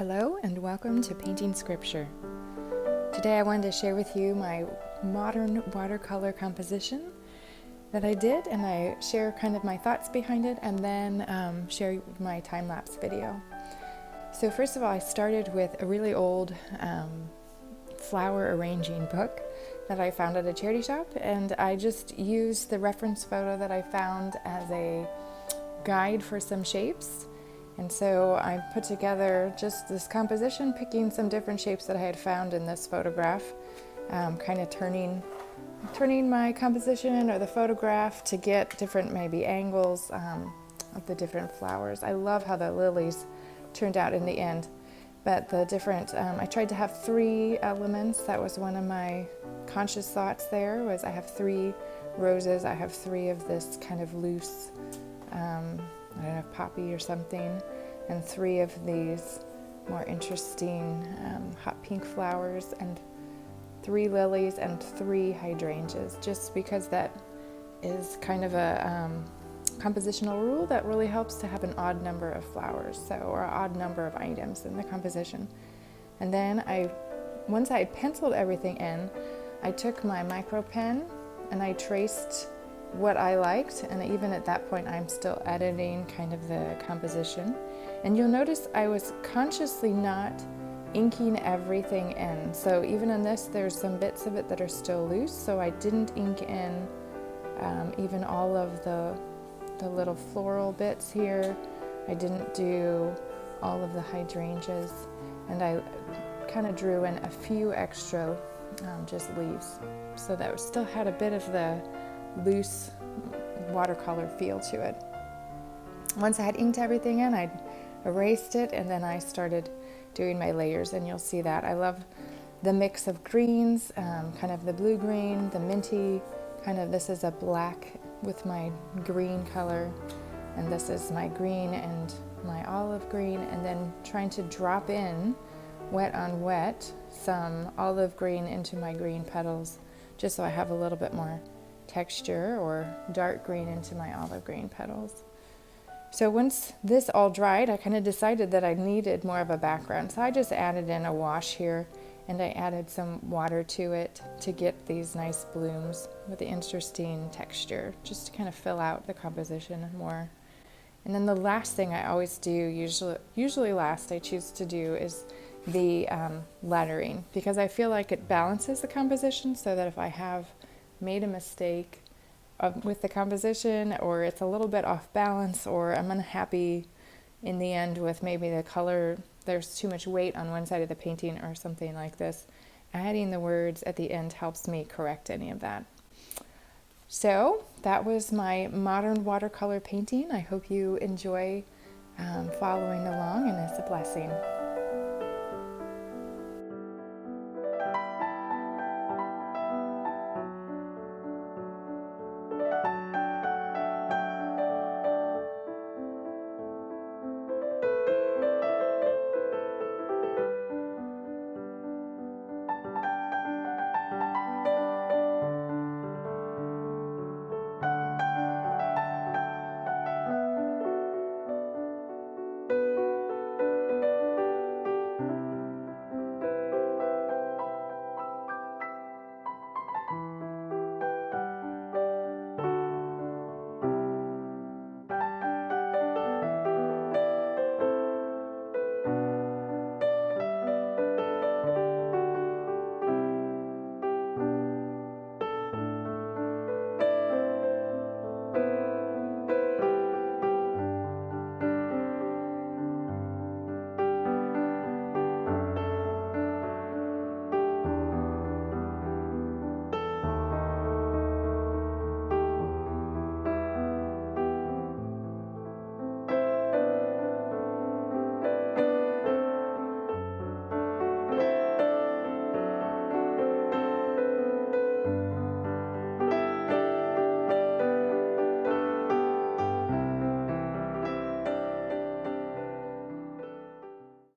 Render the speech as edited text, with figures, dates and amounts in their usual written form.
Hello and welcome to Painting Scripture. Today I wanted to share with you my modern watercolor composition that I did, and I share kind of my thoughts behind it, and then share my time-lapse video. So first of all, I started with a really old flower arranging book that I found at a charity shop, and I just used the reference photo that I found as a guide for some shapes. And so I put together just this composition, picking some different shapes that I had found in this photograph, kind of turning my composition or the photograph to get different maybe angles of the different flowers. I love how the lilies turned out in the end, but the different, I tried to have 3 elements. That was one of my conscious thoughts there, was I have 3 roses, I have 3 of this kind of loose, I don't know, poppy or something, and 3 of these more interesting hot pink flowers, and 3 lilies and 3 hydrangeas, just because that is kind of a compositional rule that really helps to have an odd number of flowers, or an odd number of items in the composition. And then once I had penciled everything in, I took my micro pen and I traced what I liked, and even at that point I'm still editing kind of the composition. And you'll notice I was consciously not inking everything in. So even in this, there's some bits of it that are still loose, so I didn't ink in even all of the little floral bits here. I didn't do all of the hydrangeas, and I kind of drew in a few extra just leaves, so that still had a bit of the loose watercolor feel to it. Once I had inked everything in, I erased it, and then I started doing my layers, and you'll see that. I love the mix of greens, kind of the blue green, the minty, kind of, this is a black with my green color, and this is my green and my olive green, and then trying to drop in wet on wet some olive green into my green petals, just so I have a little bit more texture, or dark green into my olive green petals. So once this all dried, I kind of decided that I needed more of a background. So I just added in a wash here, and I added some water to it to get these nice blooms with the interesting texture, just to kind of fill out the composition more. And then the last thing I always do, usually last I choose to do, is the lettering, because I feel like it balances the composition, so that if I have made a mistake with the composition, or it's a little bit off balance, or I'm unhappy in the end with maybe the color, there's too much weight on one side of the painting or something like this, adding the words at the end helps me correct any of that. So that was my modern watercolor painting. I hope you enjoy following along, and it's a blessing.